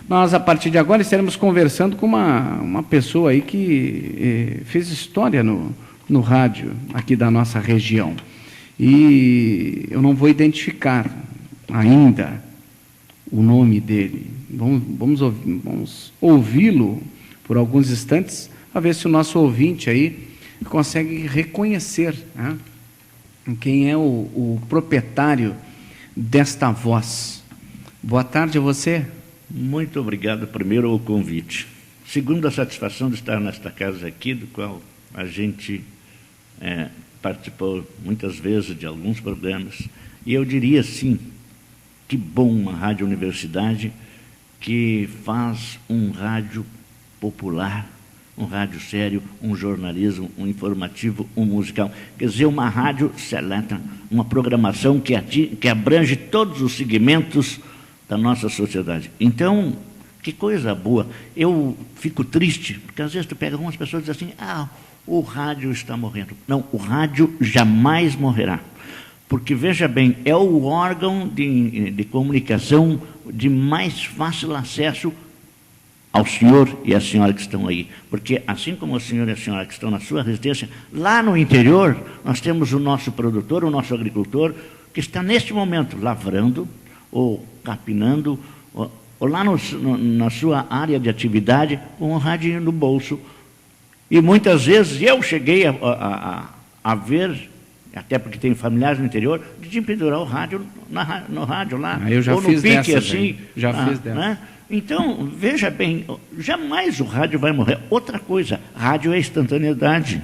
Nós, a partir de agora, estaremos conversando com uma pessoa aí que fez história no rádio aqui da nossa região. E eu não vou identificar ainda o nome dele. Vamos ouvi-lo por alguns instantes, para ver se o nosso ouvinte aí consegue reconhecer, né, quem é o proprietário desta voz. Boa tarde a você. Muito obrigado, primeiro, ao convite. Segundo, a satisfação de estar nesta casa aqui, do qual a gente participou muitas vezes de alguns programas. E eu diria, sim, que bom uma rádio universidade que faz um rádio popular, um rádio sério, um jornalismo, um informativo, um musical. Quer dizer, uma rádio seleta, uma programação que abrange todos os segmentos da nossa sociedade. Então, que coisa boa. Eu fico triste, porque às vezes tu pega algumas pessoas e diz assim, o rádio está morrendo. Não, o rádio jamais morrerá. Porque, veja bem, é o órgão de comunicação de mais fácil acesso ao senhor e à senhora que estão aí. Porque, assim como o senhor e a senhora que estão na sua residência, lá no interior, nós temos o nosso produtor, o nosso agricultor, que está neste momento lavrando, ou capinando, ou lá na sua área de atividade, com um radinho no bolso. E muitas vezes eu cheguei a ver, até porque tem familiares no interior, de pendurar o rádio no rádio lá, eu já ou no fiz pique, dessas, assim. fiz dessa. Né? Então, veja bem, jamais o rádio vai morrer. Outra coisa, rádio é instantaneidade.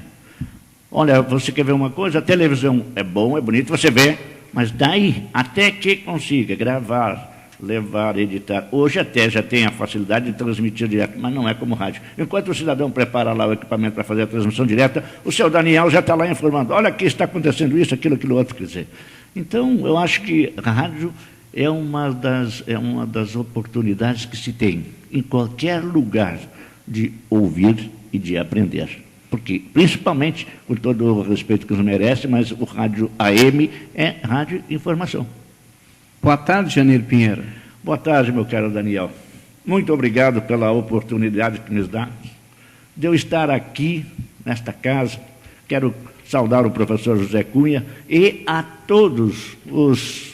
Olha, você quer ver uma coisa? A televisão é bom, é bonito, você vê, mas daí, até que consiga gravar, levar, editar. Hoje até já tem a facilidade de transmitir direto, mas não é como rádio. Enquanto o cidadão prepara lá o equipamento para fazer a transmissão direta, o seu Daniel já está lá informando, olha aqui está acontecendo isso, aquilo outro, quer dizer. Então, eu acho que a rádio é uma das oportunidades que se tem em qualquer lugar de ouvir e de aprender. Porque, principalmente, com todo o respeito que nos merece, mas o rádio AM é rádio informação. Boa tarde, Janir Pinheiro. Boa tarde, meu caro Daniel. Muito obrigado pela oportunidade que nos dá de eu estar aqui, nesta casa. Quero saudar o professor José Cunha e a todos os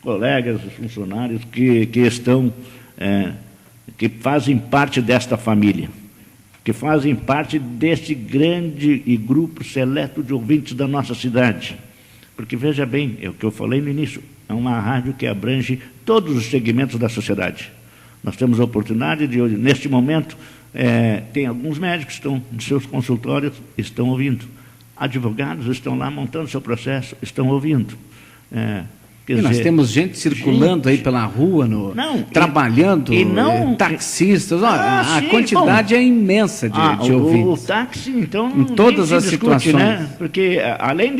colegas, os funcionários que fazem parte desta família, que fazem parte desse grande e grupo seleto de ouvintes da nossa cidade. Porque, veja bem, é o que eu falei no início, é uma rádio que abrange todos os segmentos da sociedade. Nós temos a oportunidade de, neste momento, tem alguns médicos que estão nos seus consultórios, estão ouvindo. Advogados estão lá montando seu processo, estão ouvindo. E nós temos gente circulando aí pela rua, trabalhando, taxistas, a quantidade é imensa de ouvintes. O táxi, então, em todas as situações. Né? Porque, além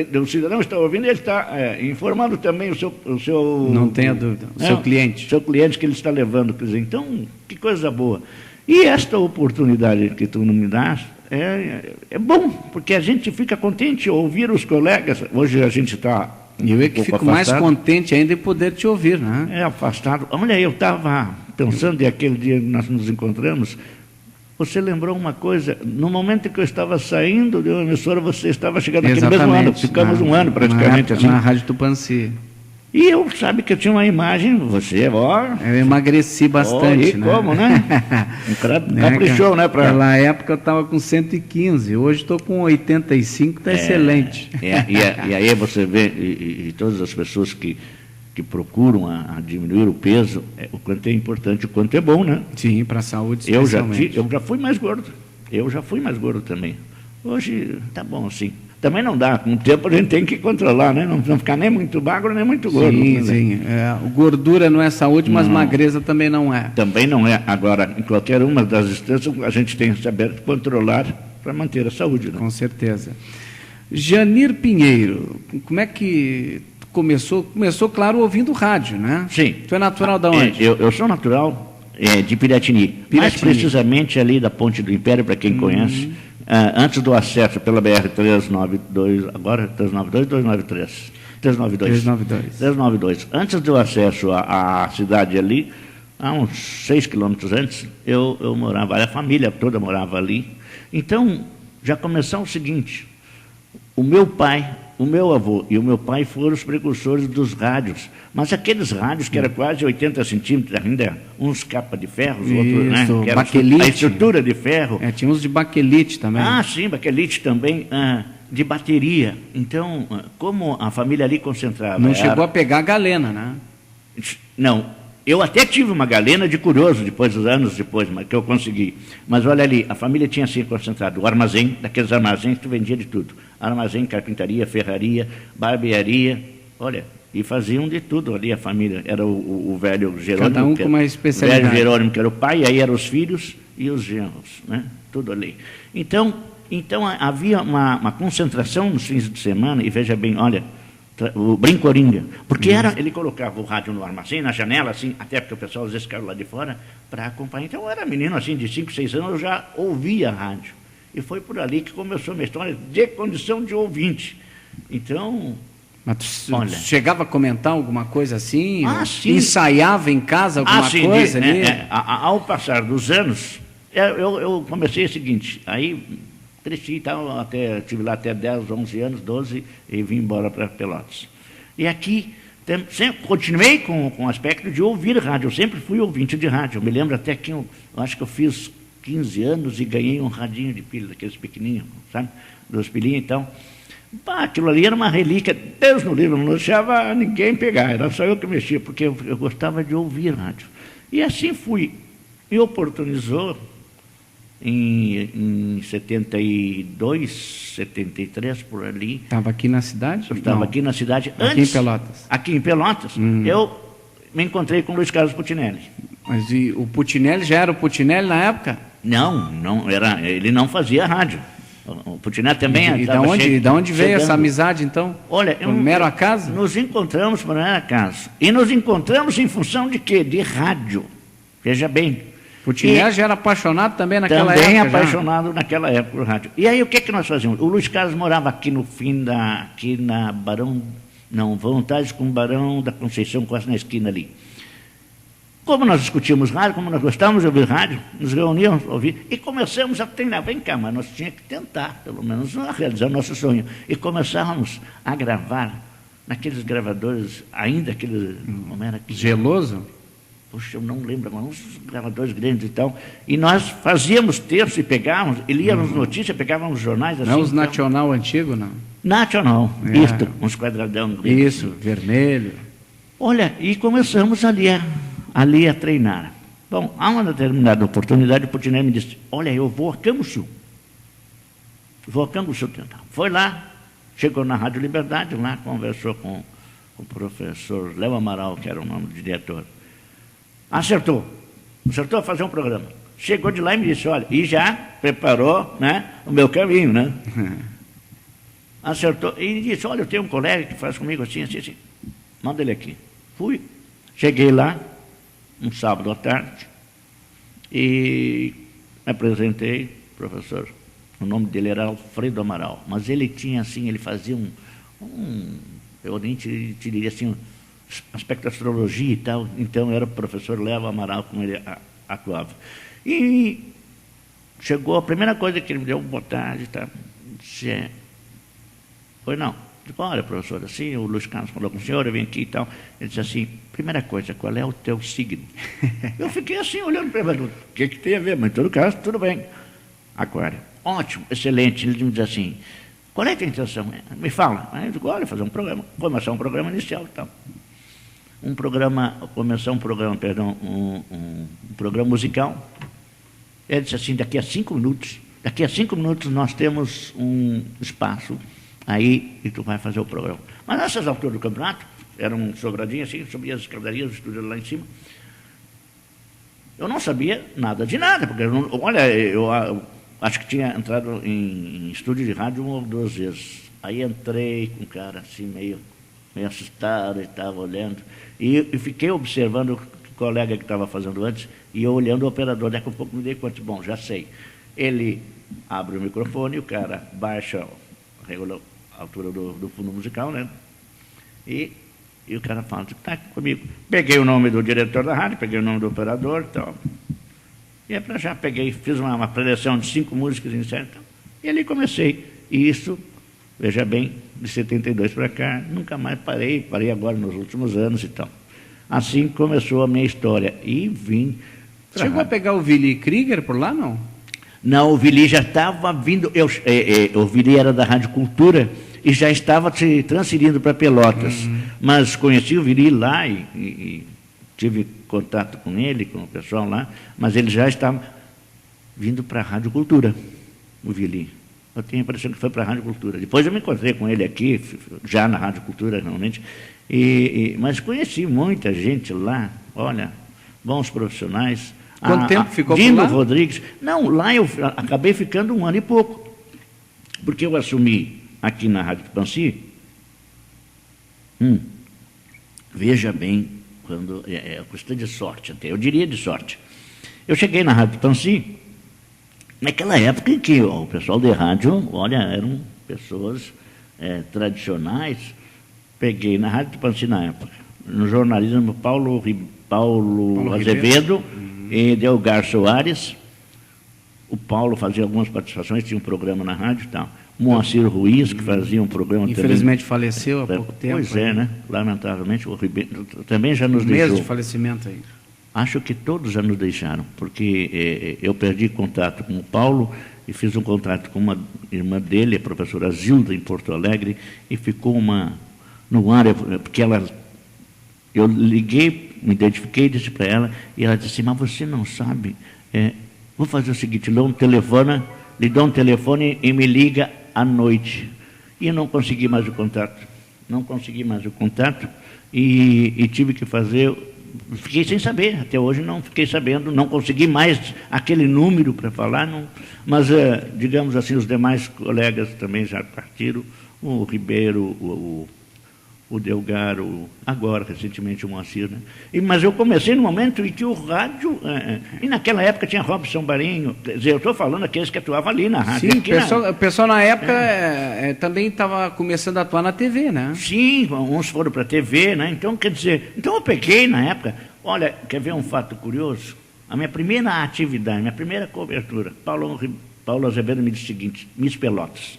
do cidadão estar ouvindo, ele está informando também o seu... Não tenha dúvida, o seu cliente. O seu cliente que ele está levando. Quer dizer, então, que coisa boa. E esta oportunidade que tu me dás é bom, porque a gente fica contente de ouvir os colegas. Hoje a gente está... E eu que fico afastado. Mais contente ainda em poder te ouvir, né? Afastado. Olha, eu estava pensando, e aquele dia que nós nos encontramos, você lembrou uma coisa, no momento em que eu estava saindo de uma emissora, você estava chegando aqui no mesmo ano, ficamos um ano praticamente assim. Na Rádio Tupanci. E eu, sabe que eu tinha uma imagem, você, Eu emagreci bastante, né? Como, né? Caprichou, né? Naquela época eu estava com 115, hoje estou com 85, está excelente. E aí você vê, e todas as pessoas que procuram a diminuir o peso, o quanto é importante, o quanto é bom, né? Sim, para a saúde especialmente. Eu já fui mais gordo também. Hoje está bom assim. Também não dá, com o tempo a gente tem que controlar, né? Não ficar nem muito magro, nem muito gordo. Sim. Gordura não é saúde, mas magreza também não é. Também não é. Agora, em qualquer uma das instâncias, a gente tem que saber controlar para manter a saúde. Né? Com certeza. Janir Pinheiro, como é que começou? Começou, claro, ouvindo rádio, né? Sim. Tu é natural de onde? Eu sou natural de Piratini. Mais precisamente ali da Ponte do Império, para quem conhece. Antes do acesso pela BR-392, agora 392, 293. 392. 392. Antes do acesso à cidade ali, há uns 6 quilômetros antes, eu morava, a família toda morava ali. Então, já começou o seguinte, o meu pai, o meu avô e o meu pai foram os precursores dos rádios, mas aqueles rádios que eram quase 80 centímetros ainda, uns capa de ferro, os outros, né, que era a estrutura de ferro. Tinha uns de baquelite também. Ah, sim, baquelite também, de bateria. Então, como a família ali concentrava... Não chegou a pegar a galena, né? Não. Eu até tive uma galena de curioso, anos depois, mas que eu consegui. Mas olha ali, a família tinha assim concentrado o armazém, daqueles armazéns que tu vendia de tudo. Armazém, carpintaria, ferraria, barbearia, olha, e faziam de tudo ali a família. Era o velho Jerônimo. Cada um com uma especialidade. O velho Jerônimo, que era o pai, e aí eram os filhos e os genros, né? Tudo ali. Então havia uma concentração nos fins de semana, e veja bem, olha, o Brincoringa, porque ele colocava o rádio no armazém, na janela, assim, até porque o pessoal às vezes caiu lá de fora para acompanhar. Então eu era menino assim, de 5, 6 anos, eu já ouvia rádio. E foi por ali que começou a minha história de condição de ouvinte. Então... Mas tu chegava a comentar alguma coisa assim? Sim. Ensaiava em casa alguma coisa ali? Ao passar dos anos, eu comecei o seguinte, aí... Cresci e tal, estive lá até 10, 11 anos, 12, e vim embora para Pelotas. E aqui, sempre continuei com o aspecto de ouvir rádio, eu sempre fui ouvinte de rádio. Eu me lembro até que eu acho que eu fiz 15 anos e ganhei um radinho de pilha, daqueles pequenininhos, sabe? Dos pilinhos, então. Aquilo ali era uma relíquia, Deus no livro, não deixava ninguém pegar, era só eu que mexia, porque eu gostava de ouvir rádio. E assim fui. Me oportunizou... Em 72, 73, por ali. Estava aqui na cidade? Eu estava aqui na cidade. Aqui em Pelotas? Aqui em Pelotas. Eu me encontrei com o Luiz Carlos Putinelli. Mas o Putinelli já era o Putinelli na época? Não era, ele não fazia rádio. O Putinelli também... E da onde veio essa amizade, então? Olha, por mero acaso? Nos encontramos por mero acaso. E nos encontramos em função de quê? De rádio. Veja bem... Putinelli já era apaixonado também naquela época? Também apaixonado naquela época por rádio. E aí o que nós fazíamos? O Luiz Carlos morava aqui no fim aqui na Barão, não, Voluntários com o Barão da Conceição, quase na esquina ali. Como nós discutíamos rádio, como nós gostávamos de ouvir rádio, nos reuníamos para ouvir e começamos a treinar. Vem cá, mas nós tínhamos que tentar, pelo menos, realizar o nosso sonho. E começávamos a gravar naqueles gravadores, ainda aqueles... Como era aqui? Geloso? Puxa, eu não lembro, mas uns gravadores grandes e tal. E nós fazíamos texto e pegávamos, e líamos notícias, pegávamos jornais assim. Não os nacional antigo, não? Nacional, isto, uns quadradão grandes. Isso, assim. Vermelho. Olha, e começamos ali a treinar. Bom, a uma determinada oportunidade, o Putinelli me disse, olha, eu vou a Canguçu. Vou a Canguçu tentar. Foi lá, chegou na Rádio Liberdade, lá conversou com o professor Léo Amaral, que era o nome do diretor. Acertou a fazer um programa. Chegou de lá e me disse, olha, e já preparou, né, o meu caminho, né? Acertou, e disse, olha, eu tenho um colega que faz comigo assim, manda ele aqui. Fui, cheguei lá, um sábado à tarde, e me apresentei, professor, o nome dele era Alfredo Amaral, mas ele tinha assim, ele fazia eu nem te diria assim, aspecto da astrologia e tal, então era o professor Léo Amaral, como ele atuava. E chegou, a primeira coisa que ele me deu, boa tarde, tá? Disse, foi não. Disse, olha, professor, assim, o Luiz Carlos falou com o senhor, eu vim aqui e tal. Ele disse assim, primeira coisa, qual é o teu signo? Eu fiquei assim, olhando para ele, o que tem a ver? Mas em todo caso, tudo bem. Aquário. Ótimo, excelente. Ele me diz assim, qual é a tua intenção? Me fala. Aí eu digo, olha, fazer um programa, começar um programa inicial e tal. Um programa musical. Ele disse assim, daqui a 5 minutos nós temos um espaço aí e tu vai fazer o programa. Mas nessas alturas do campeonato, era um sobradinho assim, subia as escadarias, o estúdio lá em cima. Eu não sabia nada de nada, porque eu acho que tinha entrado em estúdio de rádio 1 ou 2 vezes. Aí entrei com um cara assim, meio assustado e estava olhando. E fiquei observando o colega que estava fazendo antes e eu olhando o operador. Daqui a pouco me dei conta, bom, já sei. Ele abre o microfone, o cara baixa, regula a altura do fundo musical, né? E E o cara fala, está aqui comigo. Peguei o nome do diretor da rádio, peguei o nome do operador e tal. E é para já peguei, fiz uma preleção de 5 músicas em série. E ali comecei. E isso, veja bem, de 72 para cá, nunca mais parei agora nos últimos anos e tal. Assim começou a minha história. E vim. Chegou a pegar o Willy Krieger por lá, não? Não, o Willy já estava vindo. O Willy era da Rádio Cultura e já estava se transferindo para Pelotas. Mas conheci o Willy lá e tive contato com ele, com o pessoal lá, mas ele já estava vindo para a Rádio Cultura, o Willy. Eu tenho a impressão que foi para a Rádio Cultura. Depois eu me encontrei com ele aqui, já na Rádio Cultura, realmente. Mas conheci muita gente lá, olha, bons profissionais. Quanto tempo ficou Dino por lá? Rodrigues. Não, lá eu acabei ficando 1 ano e pouco, porque eu assumi aqui na Rádio Tupanci. Veja bem, quando é questão de sorte até, eu diria de sorte. Eu cheguei na Rádio Tupanci, naquela época em que o pessoal de rádio, olha, eram pessoas tradicionais. Peguei na Rádio Tupanci na época, no jornalismo Paulo Azevedo e Delgar Soares. O Paulo fazia algumas participações, tinha um programa na rádio e tal. Moacir Ruiz, que fazia um programa infelizmente também, faleceu há pouco tempo. Pois é, né? Lamentavelmente, o Ribeiro também já nos deixou. Mês de falecimento aí. Acho que todos já nos deixaram, porque eu perdi contato com o Paulo e fiz um contato com uma irmã dele, a professora Zilda, em Porto Alegre, e ficou no ar, porque eu liguei, me identifiquei, disse para ela, e ela disse, mas você não sabe, vou fazer o seguinte, lhe dou um telefone e me liga à noite. E eu não consegui mais o contato, e tive que fazer, fiquei sem saber, até hoje não fiquei sabendo, não consegui mais aquele número para falar, mas, digamos assim, os demais colegas também já partiram, o Ribeiro, o Delgar, agora, recentemente, o Moacir, né? Mas eu comecei no momento em que o rádio... e naquela época tinha Robson Barinho, quer dizer, eu estou falando aqueles que atuavam ali na rádio. Sim, o pessoal na época também estava começando a atuar na TV, né? Sim, uns foram para a TV, né? Então, quer dizer, eu peguei na época... Olha, quer ver um fato curioso? A minha primeira atividade, minha primeira cobertura, Paulo Azevedo me disse o seguinte, Miss Pelotas.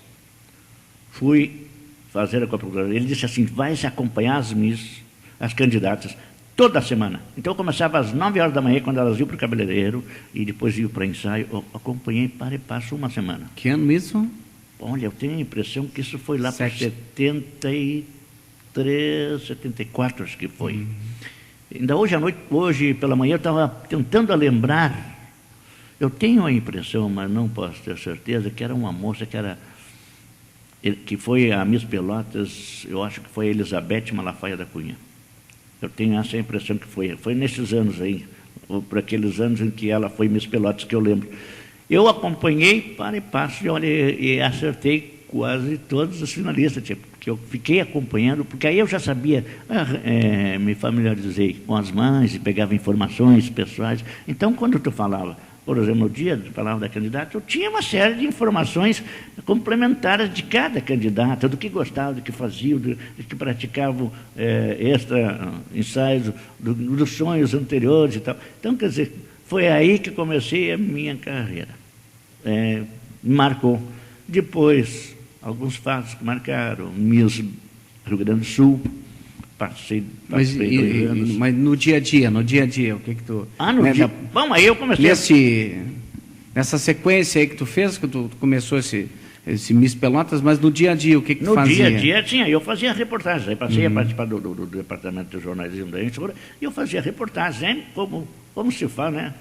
Fui fazer a cobertura. Ele disse assim, vai se acompanhar as candidatas, toda semana. Então eu começava às 9 horas da manhã, quando elas iam para o cabeleireiro, e depois iam para ensaio. Eu acompanhei para e passo 1 semana. Que ano isso? Olha, eu tenho a impressão que isso foi lá para 73, 74, acho que foi. Ainda hoje pela manhã, eu estava tentando lembrar. Eu tenho a impressão, mas não posso ter certeza, que era uma moça que foi a Miss Pelotas, eu acho que foi a Elizabeth Malafaia da Cunha. Eu tenho essa impressão que foi nesses anos aí, ou por aqueles anos em que ela foi Miss Pelotas, que eu lembro. Eu acompanhei para e passo, e acertei quase todos os finalistas, que eu fiquei acompanhando, porque aí eu já sabia, me familiarizei com as mães, e pegava informações pessoais. Então, quando tu falava, por exemplo, no dia de falava da candidata, eu tinha uma série de informações complementares de cada candidata, do que gostava, do que fazia, do que praticavam ensaios, dos sonhos anteriores e tal. Então, quer dizer, foi aí que comecei a minha carreira. Me marcou. Depois, alguns fatos que marcaram, Miss Rio Grande do Sul, Passei 2 anos. Mas no dia a dia, o que tu... No dia... Bom, aí eu comecei... Nessa sequência aí que tu fez, que tu começou esse Miss Pelotas, mas no dia a dia, o que tu fazia? No dia a dia, eu fazia reportagens, aí passei a participar do departamento de jornalismo da emissora, e eu fazia reportagens, como se fala, né?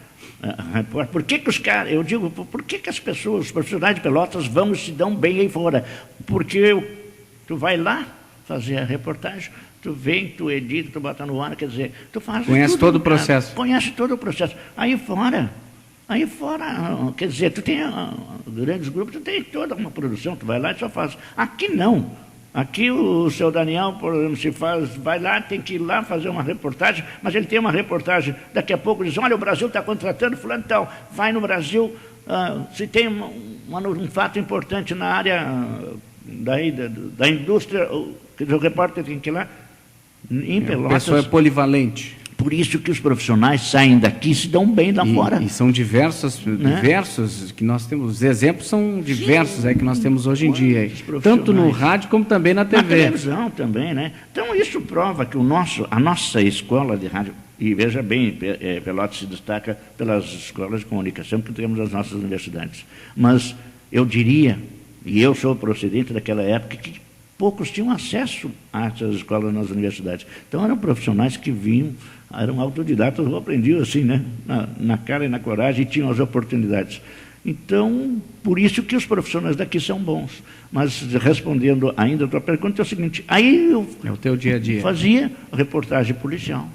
Por que os caras, eu digo, por que as pessoas, os profissionais de Pelotas vão e se dão bem aí fora? Porque tu vai lá fazer a reportagem, tu vem, tu edita, tu bota no ar, quer dizer, tu faz Conhece todo o processo. Conhece todo o processo. Aí fora, quer dizer, tu tem grandes grupos, tu tem toda uma produção, tu vai lá e só faz. Aqui não. Aqui o seu Daniel, por exemplo, vai lá, tem que ir lá fazer uma reportagem, mas ele tem uma reportagem, daqui a pouco diz, olha, o Brasil está contratando fulano e tal, vai no Brasil, se tem um fato importante na área da indústria, o repórter tem que ir lá, Em Pelotas, a pessoa é polivalente. Por isso que os profissionais saem daqui e se dão bem lá fora. E são diversos que nós temos. Os exemplos são diversos aí que nós temos hoje em dia. Aí, tanto no rádio como também na TV. Na televisão também, né? Então isso prova que a nossa escola de rádio, e veja bem, Pelotas se destaca pelas escolas de comunicação que temos nas nossas universidades. Mas eu diria, e eu sou procedente daquela época, que poucos tinham acesso a essas escolas nas universidades. Então eram profissionais que vinham, eram autodidatas, ou aprendiam assim, né? Na cara e na coragem, e tinham as oportunidades. Então, por isso que os profissionais daqui são bons. Mas, respondendo ainda a tua pergunta, é o seguinte, aí eu é o teu dia a dia. Fazia reportagem policial,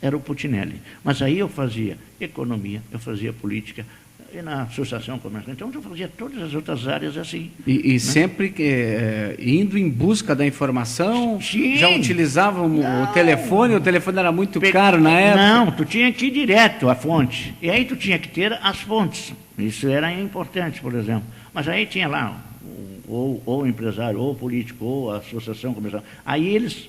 era o Putinelli. Mas aí eu fazia economia, eu fazia política, e na associação comercial. Então, eu fazia todas as outras áreas assim. E né? Sempre indo em busca da informação? Sim. Já utilizavam o telefone era muito caro na época? Não, tu tinha que ir direto à fonte. E aí tu tinha que ter as fontes. Isso era importante, por exemplo. Mas aí tinha lá, ou o empresário, ou o político, ou a associação comercial. Aí eles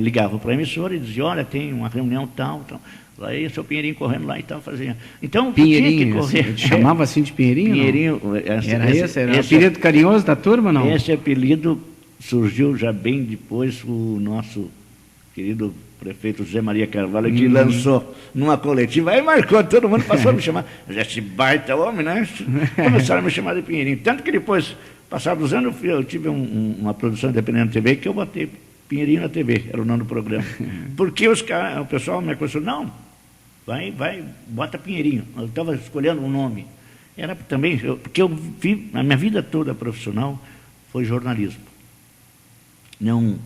ligavam para a emissora e diziam, olha, tem uma reunião tal, tal. Aí o seu Pinheirinho correndo lá e tal, fazia. Então, Pinheirinho, tinha que correr. Assim, chamava assim de Pinheirinho? Pinheirinho. Era o apelido carinhoso da turma, não? Esse apelido surgiu já bem depois, o nosso querido prefeito José Maria Carvalho, que lançou numa coletiva, aí marcou, todo mundo passou a me chamar, esse baita homem, né? Começaram a me chamar de Pinheirinho. Tanto que depois, passados os anos, eu tive uma produção independente na TV, que eu botei Pinheirinho na TV, era o nome do programa. Porque o pessoal me acusou, não, vai, bota Pinheirinho. Eu estava escolhendo um nome. Era também, porque eu vi, a minha vida toda profissional foi jornalismo. Não,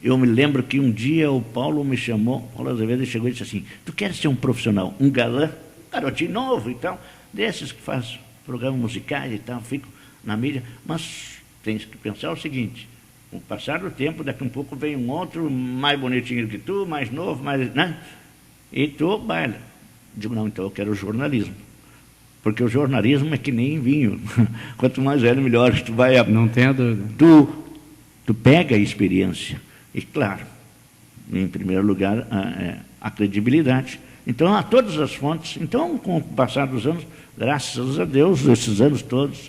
eu me lembro que um dia o Paulo me chamou, Paulo Azevedo chegou e disse assim, tu queres ser um profissional, um galã, garotinho novo e tal, desses que faz programas musicais e tal, fico na mídia, mas tens que pensar o seguinte, com o passar do tempo, daqui a um pouco vem um outro mais bonitinho que tu, mais novo, mais, né? E tu baila. Digo, não, então eu quero jornalismo. Porque o jornalismo é que nem vinho. Quanto mais velho, melhor. Tu vai não tenha dúvida. Tu pega a experiência. E, claro, em primeiro lugar, a credibilidade. Então, há todas as fontes. Então, com o passar dos anos, graças a Deus, esses anos todos,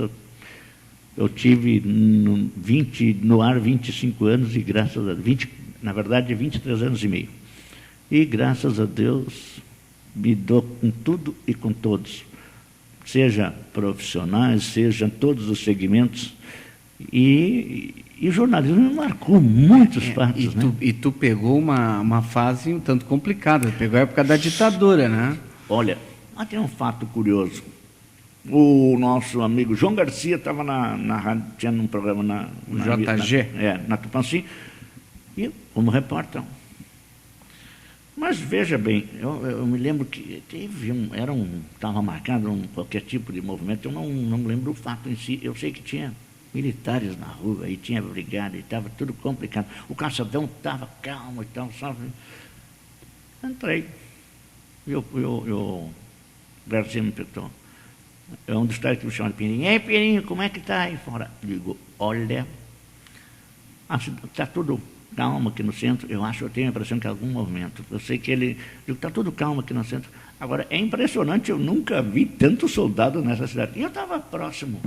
eu tive no ar 25 anos e graças a 23 anos e meio. E, graças a Deus, me dou com tudo e com todos. Seja profissionais, seja todos os segmentos. E o jornalismo me marcou muitos fatos. E tu pegou uma fase um tanto complicada, pegou a época da ditadura, né? Olha, lá tem um fato curioso. O nosso amigo João Garcia estava na rádio, tinha um programa na JG? Na Tupanci, e como repórter. Mas veja bem, eu me lembro que estava marcado qualquer tipo de movimento, eu não me lembro o fato em si, eu sei que tinha militares na rua, e tinha brigada, e estava tudo complicado. O Calçadão estava calmo e tal, só. Entrei. E o Garcia me perguntou, é um dos caras que me chama de Pinheirinho, ei Pinheirinho, como é que está aí fora? Digo, olha, está tudo calmo aqui no centro, eu tenho a impressão que há algum movimento. Eu sei que está tudo calmo aqui no centro. Agora, é impressionante, eu nunca vi tanto soldado nessa cidade. E eu estava próximo.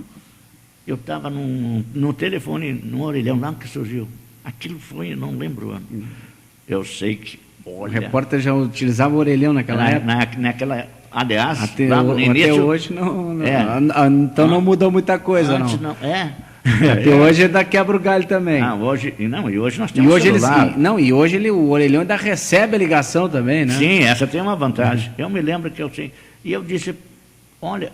Eu estava no telefone, no orelhão lá que surgiu. Aquilo foi, eu não lembro o ano. Eu sei que, olha... O repórter já utilizava o orelhão naquela época? Aliás, até início, hoje não então não mudou muita coisa, antes não. Até hoje ainda quebra o galho também. E hoje nós temos celular. E hoje o orelhão ainda recebe a ligação também, né? Sim, essa tem uma vantagem. Eu me lembro que e eu disse, olha,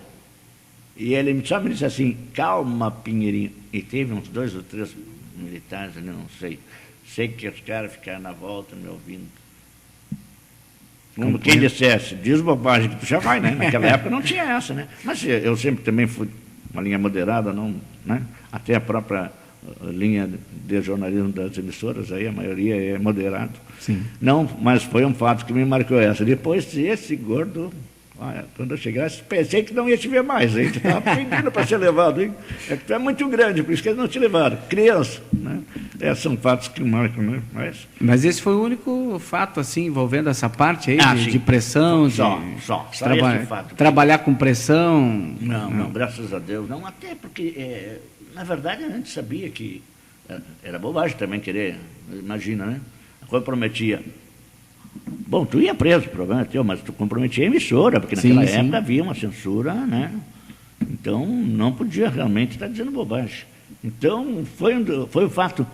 e ele só me disse assim, calma, Pinheirinho. E teve uns 2 ou 3 militares ali, não sei. Sei que os caras ficaram na volta me ouvindo. Como quem dissesse, diz bobagem que tu já vai, né? Naquela época não tinha essa, né? Mas eu sempre também fui uma linha moderada, não, né? Até a própria linha de jornalismo das emissoras, aí a maioria é moderado. Sim. Não, mas foi um fato que me marcou essa. Depois, esse gordo, olha, quando eu chegasse, pensei que não ia te ver mais, hein? Tu estava pedindo para ser levado, hein? É que tu é muito grande, por isso que eles não te levaram. Criança, né? São fatos que marcam, né? Mas esse foi o único fato, assim, envolvendo essa parte aí de pressão, só esse fato. Trabalhar com pressão. Não, graças a Deus, não. Até porque, na verdade, a gente sabia que era bobagem também querer, imagina, né? Comprometia. Bom, tu ia preso, problema é teu, mas tu comprometia a emissora, porque naquela época havia uma censura, né? Então, não podia realmente estar dizendo bobagem. Então, foi um fato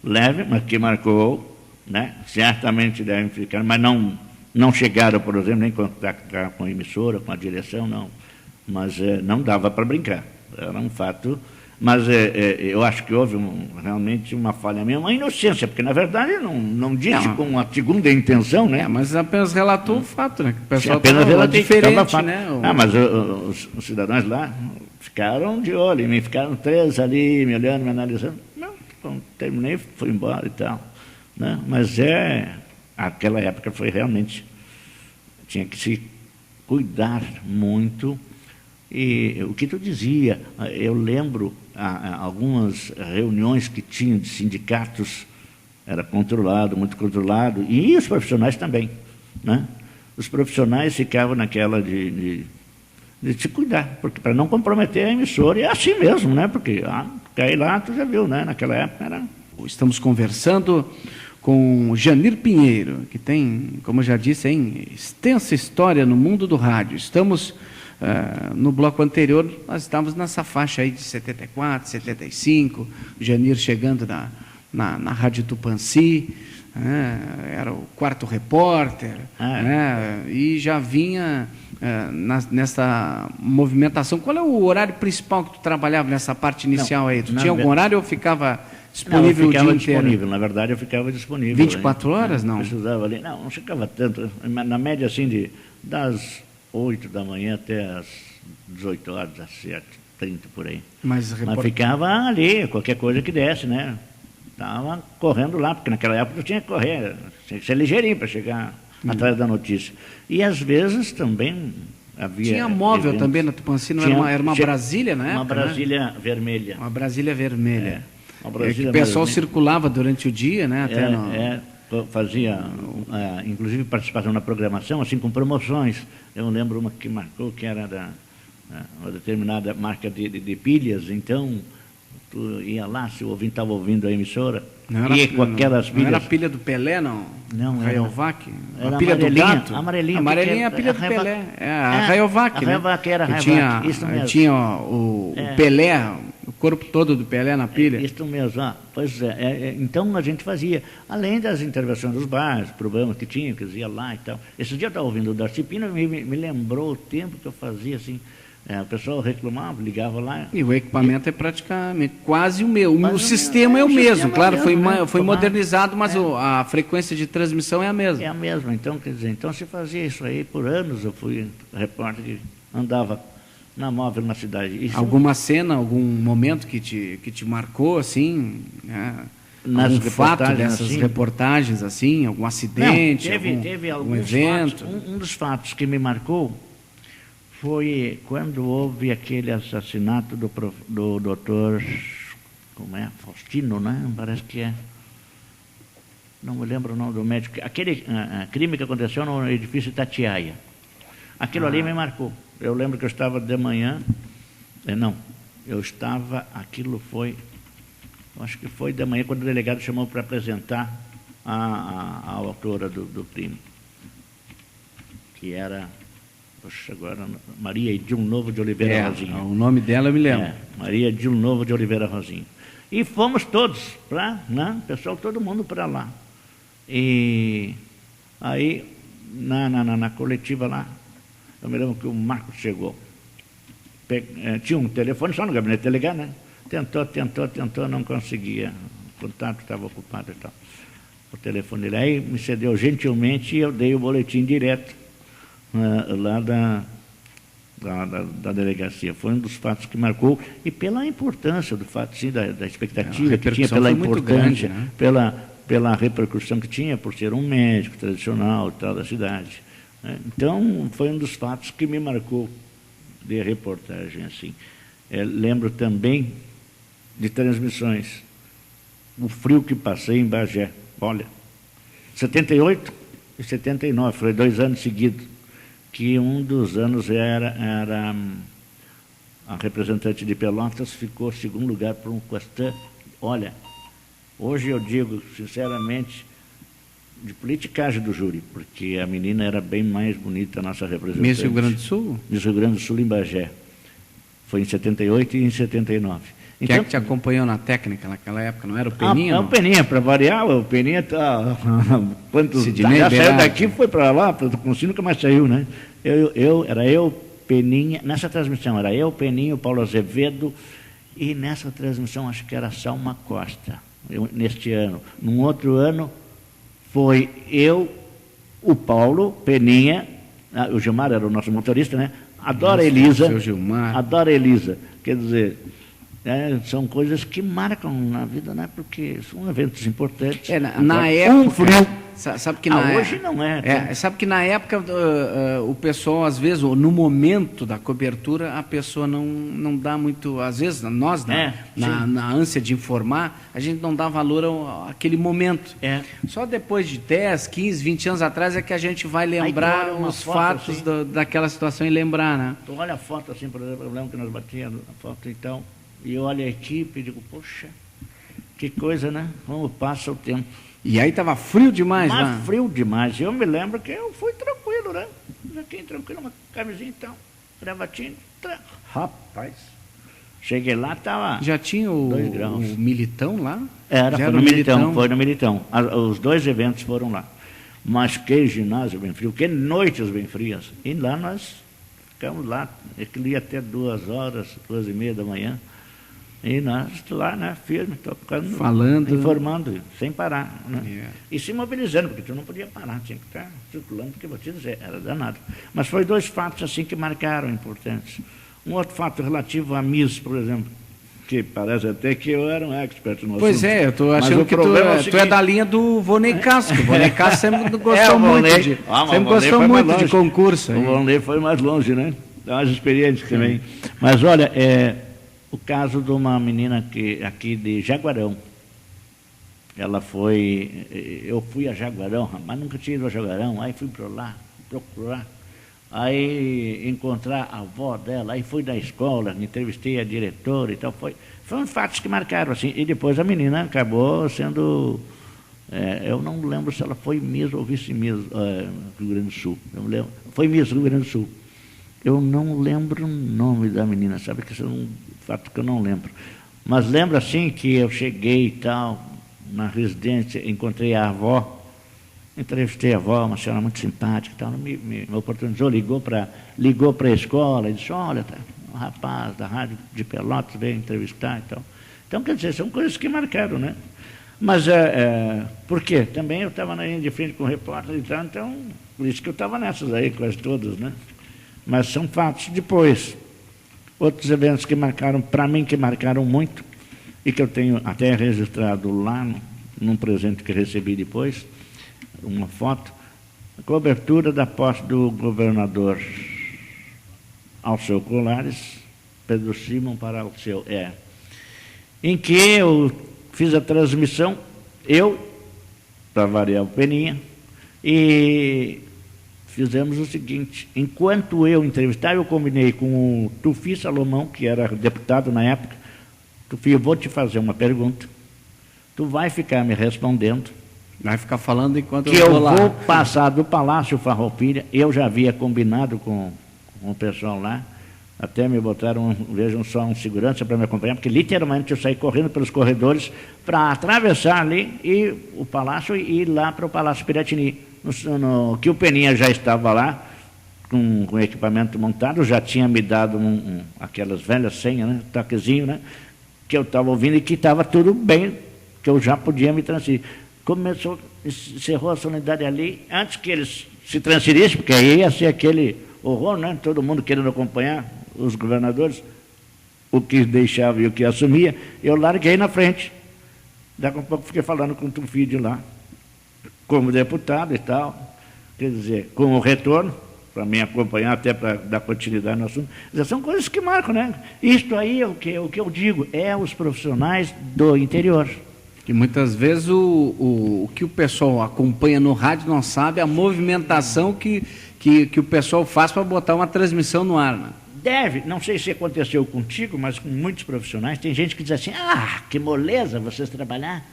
leve, mas que marcou, né? Certamente devem ficar, mas não chegaram, por exemplo, nem contactar com a emissora, com a direção, não. Mas não dava para brincar. Era um fato. Mas eu acho que houve realmente uma falha minha, uma inocência, porque, na verdade, não disse com a segunda intenção, né? Mas apenas relatou o fato, né? Que o pessoal estava diferente, né? Mas os cidadãos lá ficaram de olho, me ficaram 3 ali, me olhando, me analisando. Não, terminei, fui embora e tal. Né? Mas aquela época foi realmente... Tinha que se cuidar muito. E o que tu dizia, eu lembro algumas reuniões que tinham de sindicatos, era controlado, muito controlado, e os profissionais também, né? Os profissionais ficavam naquela de se cuidar, porque para não comprometer a emissora, e é assim mesmo, né? Porque cair lá, tu já viu, né? Naquela época era... Estamos conversando com Janir Pinheiro, que tem, como eu já disse, extensa história no mundo do rádio. Estamos... no bloco anterior, nós estávamos nessa faixa aí de 74, 75, o Janir chegando na Rádio Tupãssi, era o quarto repórter, e já vinha nessa movimentação. Qual é o horário principal que tu trabalhava nessa parte inicial aí? Tu tinha algum horário ou ficava disponível o dia inteiro? Na verdade, eu ficava disponível. 24 horas, não? Precisava ali. Não ficava tanto. Na média, assim, das 8 da manhã até às 18 horas, às 7h30, por aí. Mas ficava ali, qualquer coisa que desse, né? Estava correndo lá, porque naquela época eu tinha que correr, tinha que ser ligeirinho para chegar atrás da notícia. E às vezes também havia... Tinha móvel eventos. Também na Tupãssi, era uma Brasília, né? Uma Brasília vermelha. Uma Brasília vermelha. Uma Brasília que o pessoal circulava durante o dia, né? Fazia, inclusive, participação na programação, assim, com promoções. Eu lembro uma que marcou, que era uma determinada marca de pilhas, então, tu ia lá, se o ouvinte estava ouvindo a emissora, ia com aquelas pilhas... Não era a pilha do Pelé, não? Não, Rayovac? Era a pilha do gato? Amarelinha. Amarelinha é a pilha do Pelé. A Rayovac, né? A Rayovac era a Rayovac, isso mesmo. Tinha o Pelé... O corpo todo do Pelé na pilha? Isso mesmo, pois então a gente fazia, além das intervenções dos bairros, problemas que tinha, que ia lá e tal. Esse dia eu estava ouvindo o Darcy Pina, me lembrou o tempo que eu fazia assim, o pessoal reclamava, ligava lá. E o equipamento é praticamente quase o meu, o sistema é o mesmo, claro, foi modernizado, mas a frequência de transmissão é a mesma. É a mesma, então, quer dizer, então se fazia isso aí por anos, eu fui repórter que andava na móvel na cidade. Alguma cena, algum momento que te marcou, assim, né? Algum fato dessas reportagens, assim, algum acidente, teve algum evento? Fatos. Um dos fatos que me marcou foi quando houve aquele assassinato do doutor, Faustino, né? Parece que é. Não me lembro o nome do médico. Aquele crime que aconteceu no edifício Itatiaia. Aquilo ali me marcou. Eu lembro que eu estava de manhã, acho que foi de manhã, quando o delegado chamou para apresentar a autora do crime, que era, agora, Maria Edil Novo de Oliveira Rosinha. O nome dela eu me lembro. Maria Edil Novo de Oliveira Rosinha. E fomos todos o pessoal, todo mundo para lá. E aí, na coletiva lá, eu me lembro que o Marcos chegou. Tinha um telefone só no gabinete delegado, né? Tentou, não conseguia. O contato estava ocupado e tal. O telefone dele. Aí me cedeu gentilmente e eu dei o boletim direto lá da delegacia. Foi um dos fatos que marcou. E pela importância do fato, sim, da expectativa que tinha, pela importância, grande, né? pela repercussão que tinha, por ser um médico tradicional e tal da cidade. Então, foi um dos fatos que me marcou de reportagem, assim. Lembro também de transmissões o frio que passei em Bagé. Olha, 78 e 79, foi 2 anos seguidos, que um dos anos era a representante de Pelotas, ficou segundo lugar por um Castan. Olha, hoje eu digo, sinceramente, de politicagem do júri, porque a menina era bem mais bonita, a nossa representante. Miss Rio Grande do Sul? Miss Rio Grande do Sul, em Bagé. Foi em 78 e em 79. Quem é que te acompanhou na técnica naquela época? Não era o Peninha? O Peninha, para variar, o Peninha está... já saiu daqui, foi para lá, para o Conselho, nunca mais saiu, né? Era eu, Peninha, nessa transmissão era eu, Peninha, o Paulo Azevedo, e nessa transmissão acho que era Salma Costa, neste ano. Num outro ano, foi eu, o Paulo, Peninha, o Gilmar era o nosso motorista, né? Adora Elisa. Seu Gilmar. Adora Elisa. Quer dizer, são coisas que marcam na vida, né? Porque são eventos importantes. Na época... frio. Sabe que hoje não é. Sabe que na época o pessoal, às vezes, no momento da cobertura, a pessoa não dá muito... Às vezes, nós, na ânsia de informar, a gente não dá valor àquele momento. Só depois de 10, 15, 20 anos atrás é que a gente vai lembrar os fatos assim, daquela situação e lembrar, né? Tu olha a foto assim, por exemplo, eu lembro que nós batíamos a foto, então, e eu olho a equipe e digo, poxa, que coisa, né? Como passa o tempo. E aí estava frio demais, né? Mas frio demais. Eu me lembro que eu fui tranquilo, né? Fiquei tranquilo, uma camisinha então, gravatinha. Rapaz, cheguei lá, estava... Já tinha o Militão lá? Foi no Militão, foi no Militão. Os 2 eventos foram lá. Mas que ginásio bem frio, que noites bem frias. E lá nós ficamos lá, aquilo ia até 2 horas, 2h30 da manhã. E nós lá, né, firme, tocando, falando, informando, sem parar, né? E se mobilizando, porque tu não podia parar, tinha que estar circulando, porque vou te dizer, era danado. Mas foi 2 fatos assim que marcaram importantes. Um outro fato relativo a Miss, por exemplo, que parece até que eu era um expert no assunto. Pois é, eu estou achando que tu é da linha do Vonei Casco. O Vonei Casco sempre gostou muito de concurso. O Vonei foi mais longe, né? Dá umas experiências também. Mas olha, o caso de uma menina aqui de Jaguarão. Ela foi... Eu fui a Jaguarão, mas nunca tinha ido a Jaguarão. Aí fui para lá, procurar. Aí encontrar a avó dela. Aí fui da escola, entrevistei a diretora e tal. Foram fatos que marcaram, assim. E depois a menina acabou sendo... eu não lembro se ela foi Miss ou vice-Miss Rio Grande do Sul. Eu lembro. Foi Miss Rio Grande do Sul. Eu não lembro o nome da menina, sabe? Que isso é um fato que eu não lembro. Mas lembro, assim, que eu cheguei e tal, na residência, encontrei a avó, entrevistei a avó, uma senhora muito simpática e tal, me oportunizou, ligou para a escola e disse, olha, um rapaz da rádio de Pelotas veio entrevistar e tal. Então, quer dizer, são coisas que marcaram, né? Mas, por quê? Também eu estava na linha de frente com o repórter e tal, então, por isso que eu estava nessas aí, quase todas, né? Mas são fatos. Depois, outros eventos que marcaram, para mim, que marcaram muito, e que eu tenho até registrado lá, num presente que recebi depois, uma foto, a cobertura da posse do governador Alceu Colares, Pedro Simon para Alceu, em que eu fiz a transmissão, eu, para variar o Peninha, e... fizemos o seguinte, enquanto eu entrevistava, eu combinei com o Tufi Salomão, que era deputado na época. Tufi, eu vou te fazer uma pergunta, tu vai ficar me respondendo. Vai ficar falando enquanto eu vou lá. Que eu vou passar do Palácio Farroupilha, eu já havia combinado com o pessoal lá, até me botaram, vejam só, um segurança para me acompanhar, porque literalmente eu saí correndo pelos corredores para atravessar ali e o Palácio e ir lá para o Palácio Piratini. Que o Peninha já estava lá, com o equipamento montado, já tinha me dado aquelas velhas senhas, né, toquezinho, né, que eu estava ouvindo e que estava tudo bem, que eu já podia me transferir. Encerrou a solenidade ali, antes que eles se transferissem, porque aí ia ser aquele horror, né, todo mundo querendo acompanhar os governadores, o que deixava e o que assumia, eu larguei na frente. Daqui a pouco fiquei falando com o Tufi de lá, como deputado e tal, quer dizer, com o retorno, para me acompanhar até para dar continuidade no assunto. São coisas que marcam, né? Isto aí é o que eu digo, os profissionais do interior. Que muitas vezes o que o pessoal acompanha no rádio não sabe a movimentação que o pessoal faz para botar uma transmissão no ar, né? Deve, não sei se aconteceu contigo, mas com muitos profissionais, tem gente que diz assim, que moleza vocês trabalhar,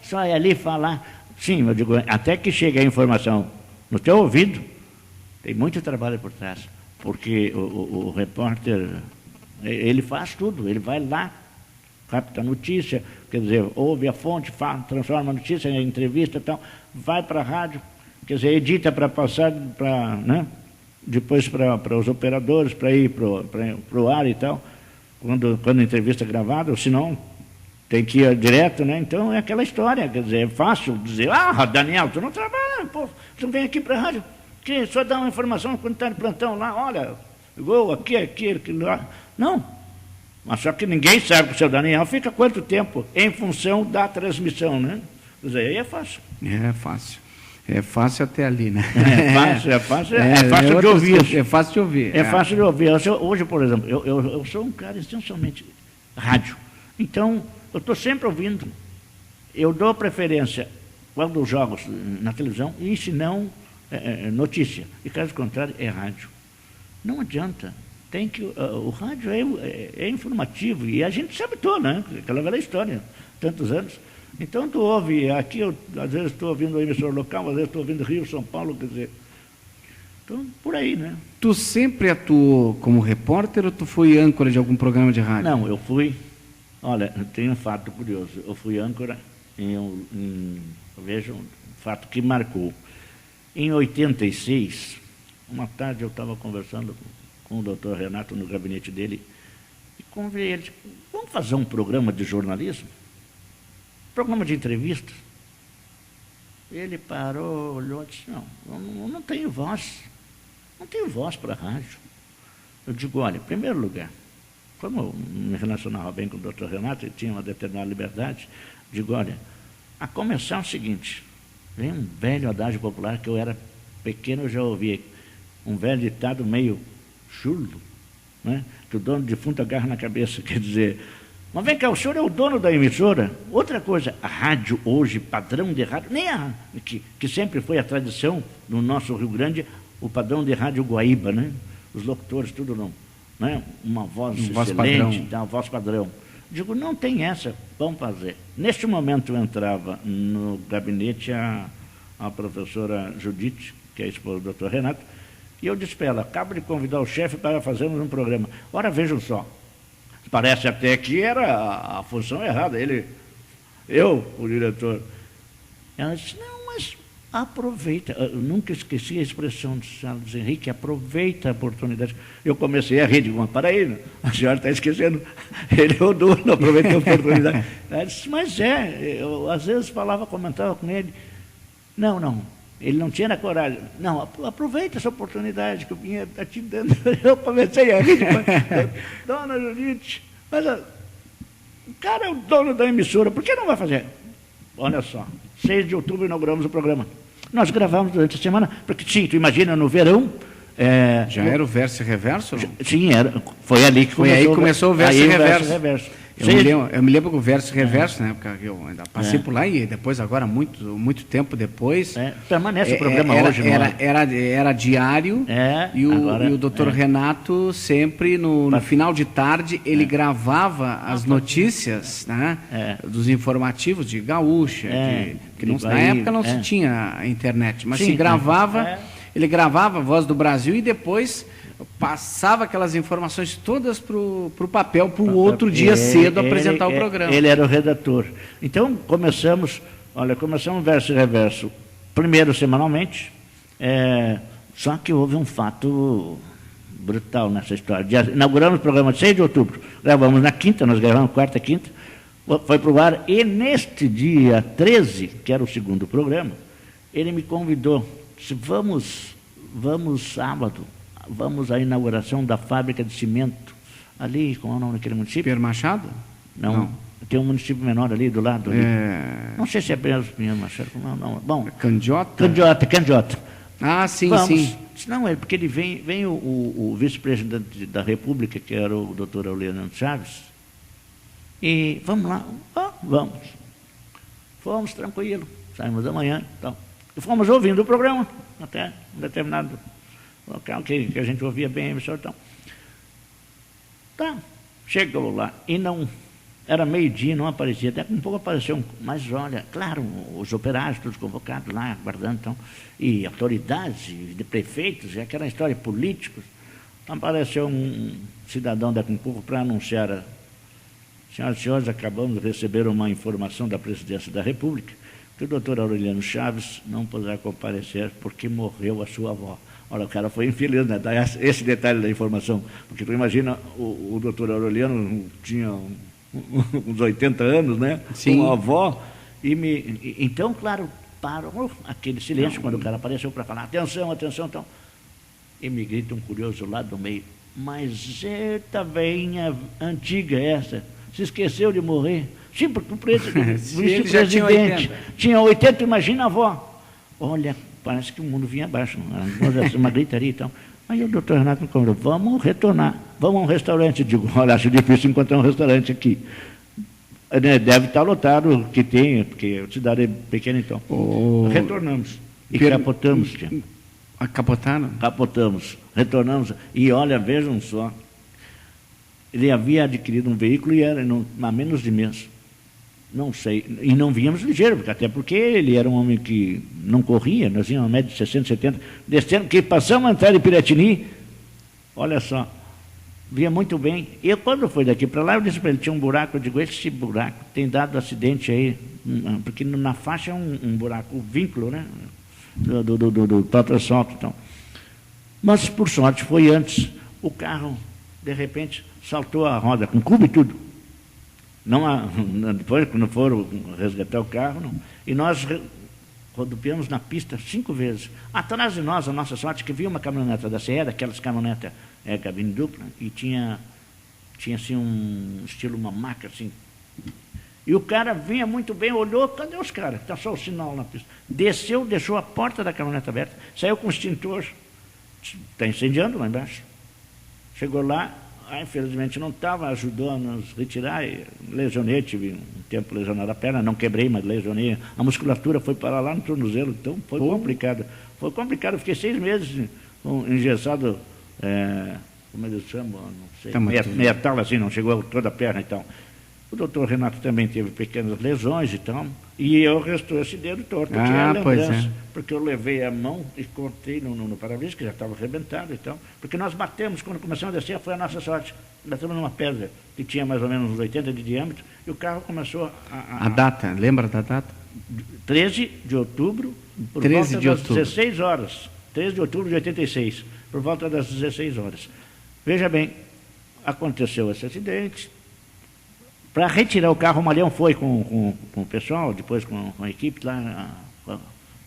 só ir ali falar. Sim, eu digo, até que chegue a informação no teu ouvido, tem muito trabalho por trás, porque o repórter, ele faz tudo, ele vai lá, capta a notícia, quer dizer, ouve a fonte, transforma a notícia em entrevista e tal, vai para a rádio, quer dizer, edita para passar, depois para os operadores, para ir para o ar e tal, quando a entrevista é gravada, ou se não, tem que ir direto, né? Então é aquela história, quer dizer, é fácil dizer, Daniel, tu não trabalha, pô, tu não vem aqui para a rádio, que só dá uma informação quando está no plantão lá, olha, gol, aqui, aquilo lá. Não. Mas só que ninguém sabe que o seu Daniel fica quanto tempo em função da transmissão, né? Quer dizer, aí é fácil. É fácil. É fácil até ali, né? É fácil de ouvir. É fácil de ouvir. É fácil de ouvir. Hoje, por exemplo, eu sou um cara essencialmente rádio. Então, eu estou sempre ouvindo. Eu dou preferência quando jogos na televisão e, se não, notícia. E, caso contrário, é rádio. Não adianta. Tem que, o rádio é informativo e a gente sabe tudo, né? Aquela velha história, tantos anos. Então, tu ouve, aqui eu às vezes estou ouvindo a emissora local, às vezes estou ouvindo Rio, São Paulo, quer dizer, então, por aí, né? Tu sempre atuou como repórter ou tu foi âncora de algum programa de rádio? Não, eu fui, olha, tem um fato curioso, eu fui âncora veja, um fato que marcou. Em 86, uma tarde eu estava conversando com o doutor Renato no gabinete dele, e convidei ele, vamos fazer um programa de jornalismo? Programa de entrevistas? Ele parou, olhou e disse, não tenho voz, não tenho voz para a rádio. Eu digo, olha, em primeiro lugar, como eu me relacionava bem com o doutor Renato, ele tinha uma determinada liberdade, digo, olha, a começar é o seguinte, vem um velho adágio popular que eu era pequeno, eu já ouvi, um velho ditado meio chulo, né? Que o dono de defunto agarra na cabeça, quer dizer, mas vem cá, o senhor é o dono da emissora? Outra coisa, a rádio hoje, padrão de rádio, nem que sempre foi a tradição no nosso Rio Grande, o padrão de rádio Guaíba, né? Os locutores, tudo não, né? Uma voz excelente, uma voz padrão. Digo, não tem essa, vamos fazer. Neste momento entrava no gabinete a professora Judite, que é a esposa do doutor Renato, e eu disse para ela, acabo de convidar o chefe para fazermos um programa. Ora, vejam só, parece até que era a função errada, o diretor. Ela disse, não, mas aproveita. Eu nunca esqueci a expressão de Carlos Henrique, aproveita a oportunidade. Eu comecei a rir, digo, mas para aí, a senhora está esquecendo, ele é o dono, aproveita a oportunidade. Ela disse, mas eu às vezes comentava com ele, não, ele não tinha na coragem. Não, aproveita essa oportunidade que o Pinheiro está te dando. Eu comecei a rir. Dona Judite, mas o cara é o dono da emissora, por que não vai fazer? Olha só, 6 de outubro inauguramos o programa. Nós gravamos durante a semana, porque sim, tu imagina, no verão... Já era o verso e reverso? Não? Sim, foi ali que começou. Foi aí que começou o verso e reverso. Eu me lembro que o verso e reverso, né? Porque eu ainda passei por lá e depois, agora, muito tempo depois... permanece o programa hoje. Era diário e o doutor Renato sempre, no final de tarde, ele gravava as notícias, né? Dos informativos de Gaúcha, que na época não se tinha internet, mas se gravava... Ele gravava a Voz do Brasil e depois passava aquelas informações todas para o papel, para o outro dia cedo apresentar o programa. Ele era o redator. Então, começamos verso e reverso, primeiro semanalmente, só que houve um fato brutal nessa história. Inauguramos o programa de 6 de outubro, gravamos na quinta, nós gravamos quarta, quinta, foi para o ar, e neste dia 13, que era o segundo programa, ele me convidou, disse, vamos sábado, vamos à inauguração da fábrica de cimento, ali, como é o nome daquele município? Pedro Machado? Não. Tem um município menor ali do lado. Ali. Não sei se é Pedro Machado, não. Bom, Candiota. Ah, sim, vamos. Sim. Não, porque ele vem o vice-presidente da República, que era o doutor Aureliano Chaves, e vamos lá, vamos. Fomos tranquilo, saímos da manhã, então, e fomos ouvindo o programa, até um determinado local que a gente ouvia bem a emissora, então. Tá, chegou lá, e não, era meio-dia, não aparecia, até que um pouco apareceu, mas olha, claro, os operários, todos convocados lá, aguardando, então, e autoridades, e de prefeitos, e aquela história, políticos. Apareceu um cidadão daqui um pouco para anunciar, senhoras e senhores, acabamos de receber uma informação da Presidência da República, que o doutor Aureliano Chaves não poderá comparecer porque morreu a sua avó. Olha, o cara foi infeliz, né? Dá esse detalhe da informação, porque tu imagina, o doutor Aureliano tinha uns 80 anos, né? Sim. Uma avó, então, claro, parou aquele silêncio quando o cara apareceu para falar, atenção, atenção, então, e me grita um curioso lá do meio, mas eita velhinha antiga essa, se esqueceu de morrer? Sim, porque o vice-presidente tinha 80, imagina a avó. Olha, parece que o mundo vinha abaixo, uma gritaria e tal. Aí o doutor Renato me convidou, vamos retornar, vamos a um restaurante. Eu digo, olha, acho difícil encontrar um restaurante aqui. Deve estar lotado, que tem, porque a cidade é pequena, então. Retornamos e capotamos. Capotaram? Capotamos, retornamos. E olha, vejam só, ele havia adquirido um veículo e era há menos de mês. Não sei, e não víamos ligeiro, até porque ele era um homem que não corria, nós íamos uma média de 60, 70, descendo, que passamos a entrar em Piratini, olha só, via muito bem. E quando foi daqui para lá, eu disse para ele, tinha um buraco, eu digo, esse buraco tem dado acidente aí, porque na faixa é um buraco, o vínculo, né, do próprio asfalto. Então. Mas, por sorte, foi antes, o carro, de repente, saltou a roda, com cubo e tudo. Depois, quando foram resgatar o carro, não. E nós rodopiamos na pista 5 vezes. Atrás de nós, a nossa sorte, que vinha uma caminhoneta da CE, daquelas caminhonetas cabine dupla, e tinha assim um estilo, uma maca assim. E o cara vinha muito bem, olhou, cadê os caras? Está só o sinal na pista. Desceu, deixou a porta da caminhoneta aberta, saiu com o extintor, está incendiando lá embaixo. Chegou lá, infelizmente não estava, ajudou a nos retirar, lesionei, tive um tempo lesionado a perna, não quebrei, mas lesionei, a musculatura foi parar lá no tornozelo, então foi complicado. Foi complicado, eu fiquei 6 meses engessado, como eles chamam, não sei, metal assim, não chegou toda a perna e tal. O doutor Renato também teve pequenas lesões e tal, e eu restou esse dedo torto, que é a lembrança, porque eu levei a mão e cortei no para-brisa, que já estava arrebentado e tal, porque nós batemos, quando começamos a descer, foi a nossa sorte, batemos numa pedra que tinha mais ou menos uns 80 de diâmetro, e o carro começou a data, lembra da data? 13 de outubro, por volta das 16 horas, 13 de outubro de 86, por volta das 16 horas. Veja bem, aconteceu esse acidente. Para retirar o carro, o Malhão foi com o pessoal, depois com a equipe lá,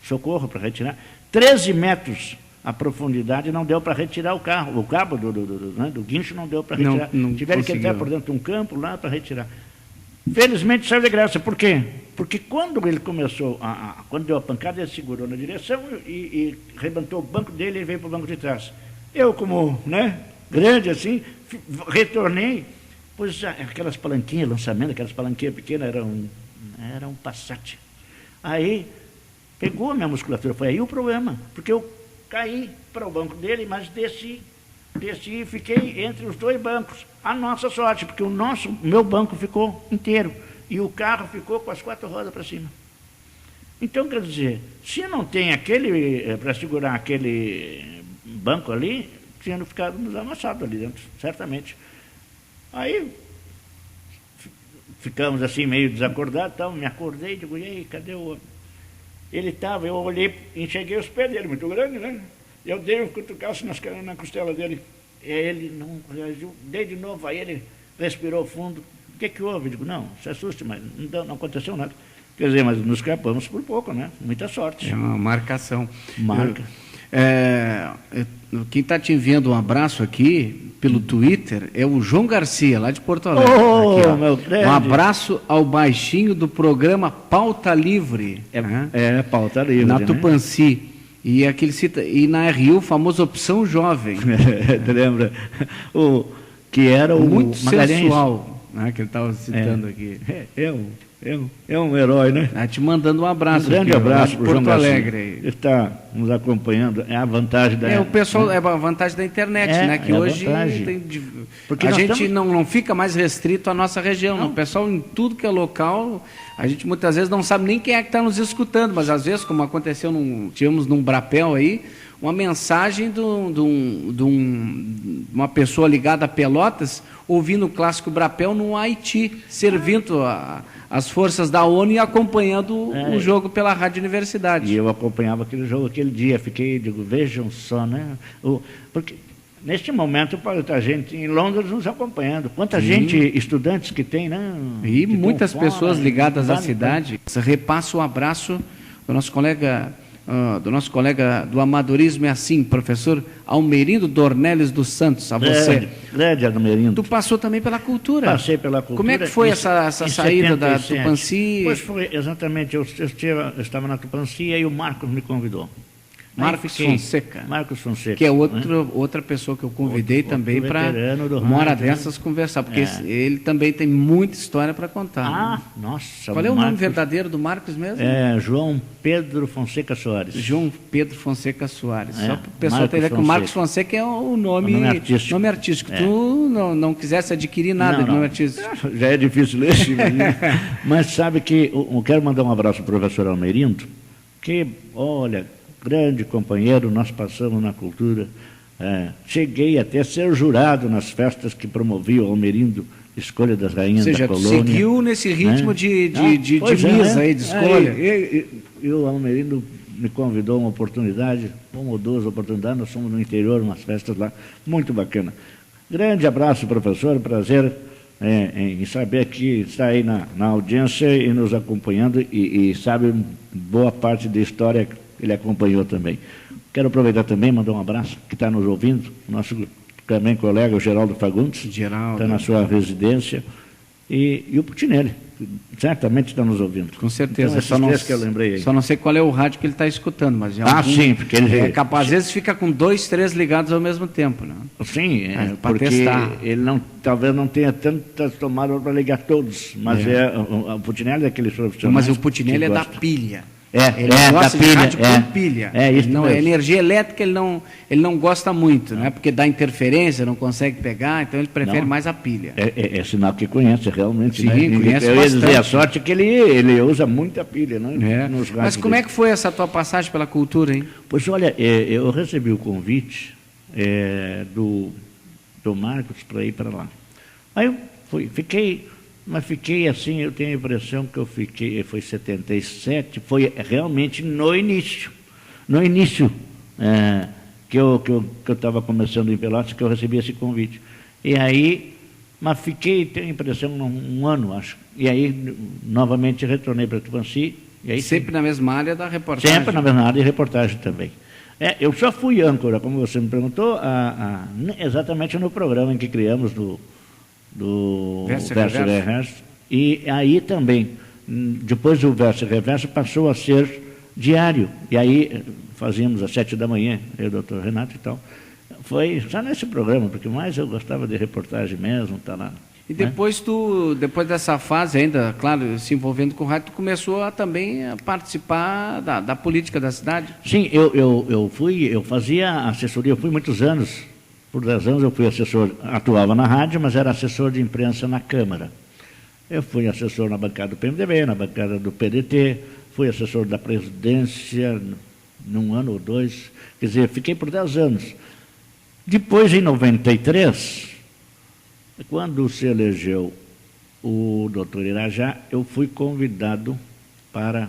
socorro para retirar. 13 metros a profundidade não deu para retirar o carro, o cabo do guincho não deu para retirar. Tiveram que entrar por dentro de um campo lá para retirar. Felizmente saiu de graça. Por quê? Porque quando ele começou, quando deu a pancada, ele segurou na direção e rebentou o banco dele e veio para o banco de trás. Eu, como grande assim, retornei. Pois aquelas palanquinhas, lançamento, aquelas palanquinhas pequenas, era um Passat. Aí, pegou a minha musculatura, foi aí o problema, porque eu caí para o banco dele, mas desci e fiquei entre os 2 bancos. A nossa sorte, porque o meu banco ficou inteiro, e o carro ficou com as 4 rodas para cima. Então, quer dizer, se não tem aquele, para segurar aquele banco ali, tinha ficado nos amassados ali dentro, certamente. Aí ficamos assim meio desacordados, tal, me acordei, digo, e aí, cadê o homem? Ele estava, eu olhei, enxerguei os pés dele, muito grande, né? Eu dei um cutucaço na costela dele, ele não reagiu, dei de novo, aí ele respirou fundo. O que houve? Eu digo, não, se assuste, mas não aconteceu nada. Quer dizer, mas nos escapamos por pouco, né? Muita sorte. É uma marcação. Marca. Quem está te enviando um abraço aqui pelo Twitter é o João Garcia, lá de Porto Alegre. Aqui, meu grande. Um abraço ao baixinho do programa Pauta Livre. Pauta Livre. Na Tupanci. E aquele cita, e na RU, o famoso Opção Jovem. Tu lembra? Que era o muito Magalhães. sensual, né, que ele estava citando aqui. É um herói, né? Te mandando um abraço. Um grande abraço para o João Porto Alegre. Ele está nos acompanhando. É a vantagem da... o pessoal, é a vantagem da internet, né? Que hoje porque a gente não fica mais restrito à nossa região. Não. O pessoal, em tudo que é local, a gente muitas vezes não sabe nem quem é que está nos escutando, mas às vezes, como aconteceu, tivemos num Brapel aí, uma mensagem de uma pessoa ligada a Pelotas, ouvindo o clássico Brapel no Haiti, servindo as forças da ONU e acompanhando o jogo pela Rádio Universidade. E eu acompanhava aquele jogo aquele dia, digo, vejam só, né? Porque neste momento pode estar gente em Londres nos acompanhando. Quanta gente, estudantes que tem, né? E muitas pessoas ligadas à cidade. Repasso um abraço do nosso colega do amadorismo, é assim, professor Almerindo Dornelles dos Santos, a você. Grande Almerindo. Tu passou também pela cultura. Passei pela cultura. Como é que foi essa saída da Tupãssi? Pois foi, exatamente, eu estava na Tupãssi e aí o Marcos me convidou. Marcos Fonseca. Marcos Fonseca. Que é outra pessoa que eu convidei também para uma hora dessas conversar, porque ele também tem muita história para contar. Nossa. Qual é o nome verdadeiro do Marcos mesmo? João Pedro Fonseca Soares. João Pedro Fonseca Soares. Só para o pessoal entender que o Marcos Fonseca é o nome artístico. Tu não quisesse adquirir nada de nome artístico. Já é difícil ler. Mas sabe que eu quero mandar um abraço para o professor Almerindo, que, olha, grande companheiro, nós passamos na cultura. Cheguei até a ser jurado nas festas que promovia o Almerindo, escolha das rainhas da colônia. Ou seja, seguiu nesse ritmo de misa aí, de escolha. E o Almerindo me convidou uma oportunidade, uma ou duas oportunidades, nós fomos no interior, umas festas lá, muito bacana. Grande abraço, professor, prazer em saber que está aí na audiência e nos acompanhando e sabe boa parte da história ele acompanhou também. Quero aproveitar também, mandar um abraço, que está nos ouvindo, nosso também colega, o Geraldo Fagundes, está na sua residência, e o Putinelli, certamente está nos ouvindo. Com certeza. Então, que eu lembrei aí. Só não sei qual é o rádio que ele está escutando, mas sim, porque ele é capaz, às vezes fica com 2, 3 ligados ao mesmo tempo, né? Sim, porque testar. Ele talvez não tenha tantas tomadas para ligar todos, mas o Putinelli é aquele profissional. Mas o Putinelli é da pilha. Ele da gosta de rádio com pilha. Isso não, mesmo. Energia elétrica ele não gosta muito, né? Porque dá interferência, não consegue pegar, então ele prefere mais a pilha. É sinal que conhece realmente. Sim, né? Conhece eu bastante. ia dizer a sorte que ele usa muita pilha, né? Mas como é que foi essa tua passagem pela cultura, hein? Pois olha, eu recebi o convite do Marcos para ir para lá. Aí eu fiquei assim, eu tenho a impressão que foi 77, foi realmente no início que eu estava começando em Pelotas, que eu recebi esse convite. E aí, mas tenho a impressão, um ano, acho. E aí, novamente, retornei para Tupãssi. Sempre na mesma área da reportagem? Sempre na mesma área de reportagem também. Eu só fui âncora, como você me perguntou, exatamente no programa em que criamos do Verso e Reverso, e aí também, depois do Verso e Reverso, passou a ser diário, e aí fazíamos às 7 da manhã, eu e o doutor Renato e tal. Foi só nesse programa, porque mais eu gostava de reportagem mesmo, tá lá. E depois depois dessa fase ainda, claro, se envolvendo com o rádio, tu começou também a participar da política da cidade? Sim, eu fazia assessoria, eu fui muitos anos. Por 10 anos eu fui assessor, atuava na rádio, mas era assessor de imprensa na Câmara. Eu fui assessor na bancada do PMDB, na bancada do PDT, fui assessor da presidência num ano ou 2, quer dizer, fiquei por 10 anos. Depois, em 93, quando se elegeu o doutor Irajá, eu fui convidado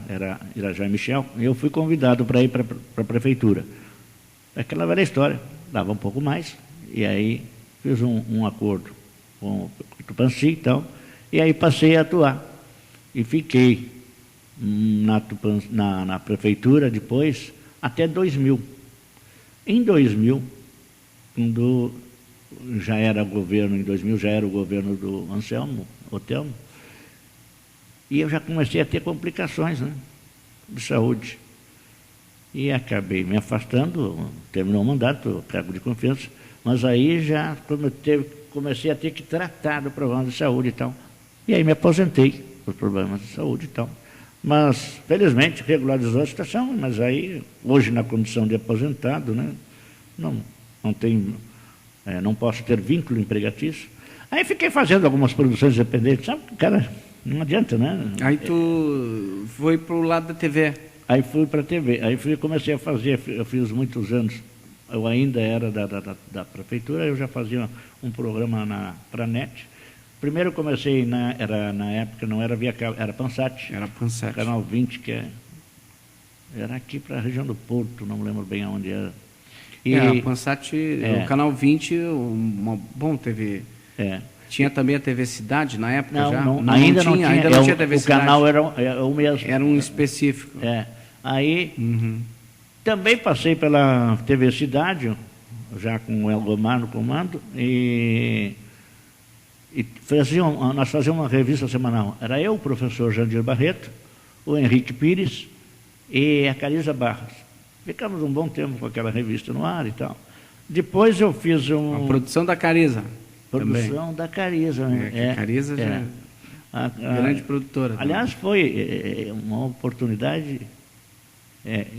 era Irajá e Michel, e eu fui convidado para ir para a prefeitura. Aquela velha história, dava um pouco mais. E aí fiz um acordo com o Tupãssi e tal, e aí passei a atuar. E fiquei na prefeitura depois até 2000. Em 2000, quando já era governo, em 2000 já era o governo do Anselmo, Otelmo, e eu já comecei a ter complicações, né, de saúde. E acabei me afastando, terminou o mandato, cargo de confiança, mas aí já comecei a ter que tratar do problema de saúde e tal. E aí me aposentei. por problemas de saúde e tal. Mas, felizmente, regularizou a situação, mas aí, hoje, na condição de aposentado, né, não posso ter vínculo empregatício. Aí fiquei fazendo algumas produções independentes, sabe, cara, não adianta, né? Aí tu foi para o lado da TV. Aí fui para a TV, comecei a fazer, eu fiz muitos anos, eu ainda era da prefeitura, eu já fazia um programa para a NET. Primeiro comecei, na época, não era via cabo, era Pansat. Era Pansat. Canal 20, que era aqui para a região do Porto, não me lembro bem aonde era. E a Pansat, o Canal 20, bom, teve... Tinha também a TV Cidade na época já? Ainda não tinha TV Cidade. O canal era o mesmo. Era um específico. Aí, também passei pela TV Cidade, já com o Elgomar no comando, e nós fazíamos uma revista semanal. Era eu, o professor Jandir Barreto, o Henrique Pires e a Carisa Barros. Ficamos um bom tempo com aquela revista no ar e tal. Depois eu fiz a produção da Carisa. Produção também. Da Carisa. A Carisa já grande produtora. Aliás, foi uma oportunidade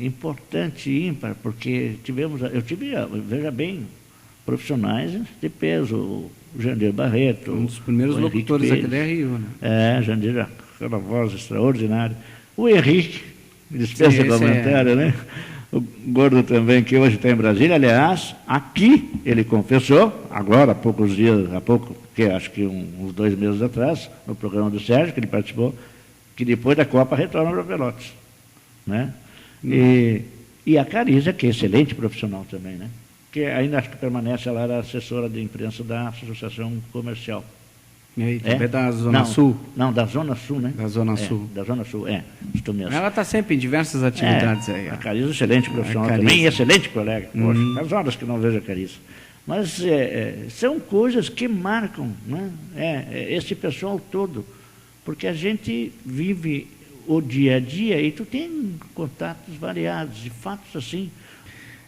importante e ímpar, porque eu tive, veja bem, profissionais de peso, o Jandir Barreto. Um dos primeiros locutores aqui da Rio, né? Jandir, aquela voz extraordinária. O Henrique, dispensa comentário, né? O Gordo também, que hoje está em Brasília. Aliás, aqui ele confessou, agora, acho que uns 2 meses atrás, no programa do Sérgio, que ele participou, que depois da Copa retorna para Pelotas, né? E a Carisa, que é excelente profissional também, né? Que ainda acho que permanece, ela era assessora de imprensa da Associação Comercial. E aí, também da Zona Sul? Não, da Zona Sul, né? Da Zona Sul. Da Zona Sul, estou mesmo. Ela está sempre em diversas atividades aí. A Carisa, excelente profissional também, excelente colega. Poxa, as horas que não vejo a Carisa. Mas são coisas que marcam, né? Esse pessoal todo, porque a gente vive o dia a dia e tu tem contatos variados, e fatos assim.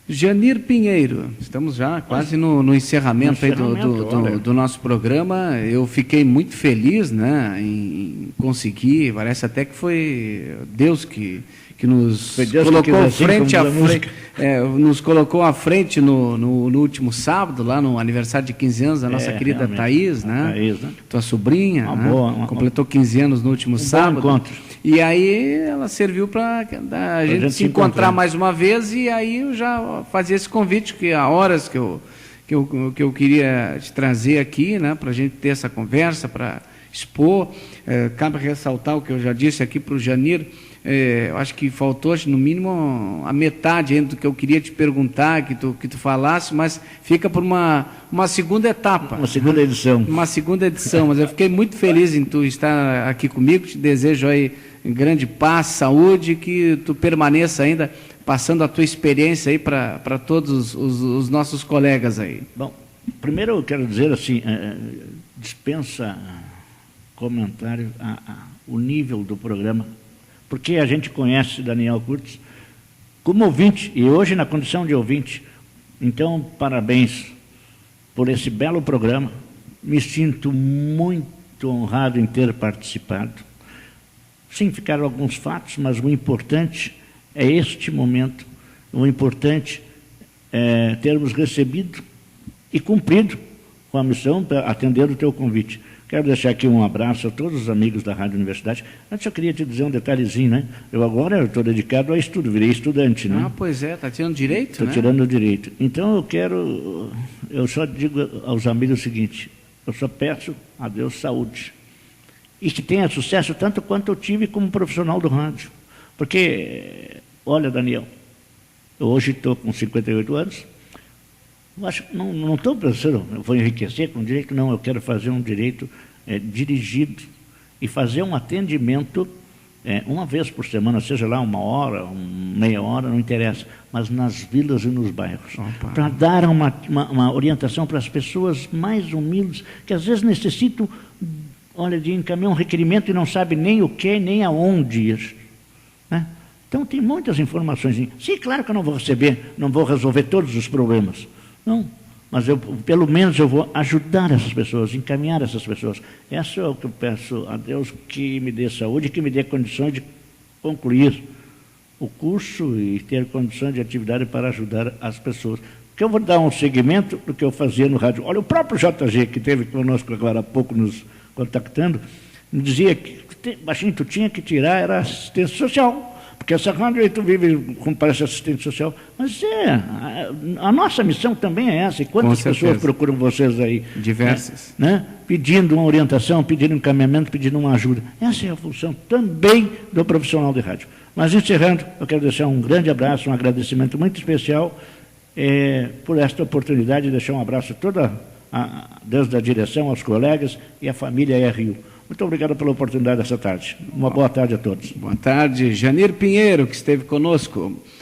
Janir Pinheiro, estamos já quase no encerramento aí do nosso programa. Eu fiquei muito feliz, né, em conseguir, parece até que foi Deus que nos colocou frente a frente, nos colocou à frente no último sábado, lá no aniversário de 15 anos da nossa querida Thaís, né? Thaís, né? Tua sobrinha, completou 15 anos no último sábado. Bom encontro. E aí ela serviu para a gente se encontrar mais uma vez, e aí eu já fazia esse convite, que há horas que eu queria te trazer aqui, né, para a gente ter essa conversa, para expor. Cabe ressaltar o que eu já disse aqui para o Janir. Eu acho que faltou, no mínimo, a metade ainda do que eu queria te perguntar, que tu falasse, mas fica por uma segunda etapa. Uma segunda edição. Uma segunda edição, mas eu fiquei muito feliz em tu estar aqui comigo, te desejo aí grande paz, saúde, que tu permaneça ainda passando a tua experiência aí para todos os nossos colegas aí. Bom, primeiro eu quero dizer assim, dispensa comentário o nível do programa, porque a gente conhece Daniel Curtis como ouvinte, e hoje na condição de ouvinte. Então, parabéns por esse belo programa. Me sinto muito honrado em ter participado. Sim, ficaram alguns fatos, mas o importante é este momento. O importante é termos recebido e cumprido com a missão para atender o teu convite. Quero deixar aqui um abraço a todos os amigos da Rádio Universidade. Antes eu queria te dizer um detalhezinho, né? Eu agora estou dedicado ao estudo, virei estudante, né? Pois é, está tirando direito, Estou tirando direito. Então eu só digo aos amigos o seguinte: eu só peço a Deus saúde. E que tenha sucesso tanto quanto eu tive como profissional do rádio. Porque, olha, Daniel, eu hoje estou com 58 anos, eu acho que não estou pensando, eu vou enriquecer com direito, não, eu quero fazer um direito dirigido e fazer um atendimento uma vez por semana, seja lá 1 hora, meia hora, não interessa, mas nas vilas e nos bairros, para dar uma orientação para as pessoas mais humildes, que às vezes necessitam, olha, de encaminhar um requerimento e não sabe nem o que, nem aonde ir, né? Então tem muitas informações. Sim, claro que eu não vou resolver todos os problemas. Não, mas pelo menos eu vou ajudar essas pessoas, encaminhar essas pessoas. Isso é o que eu peço a Deus, que me dê saúde, que me dê condições de concluir o curso e ter condições de atividade para ajudar as pessoas. Porque eu vou dar um segmento do que eu fazia no rádio. Olha, o próprio JG, que esteve conosco agora há pouco nos contactando, me dizia que, baixinho, tu tinha que tirar, era assistência social. Porque essa rádio aí tu vive como parece assistente social. Mas a nossa missão também é essa. E quantas pessoas procuram vocês aí? Diversas. Né? Pedindo uma orientação, pedindo um encaminhamento, pedindo uma ajuda. Essa é a função também do profissional de rádio. Mas encerrando, eu quero deixar um grande abraço, um agradecimento muito especial por esta oportunidade de deixar um abraço a toda desde a direção, aos colegas e à família RU. Muito obrigado pela oportunidade dessa tarde. Uma boa tarde a todos. Boa tarde. Janir Pinheiro, que esteve conosco.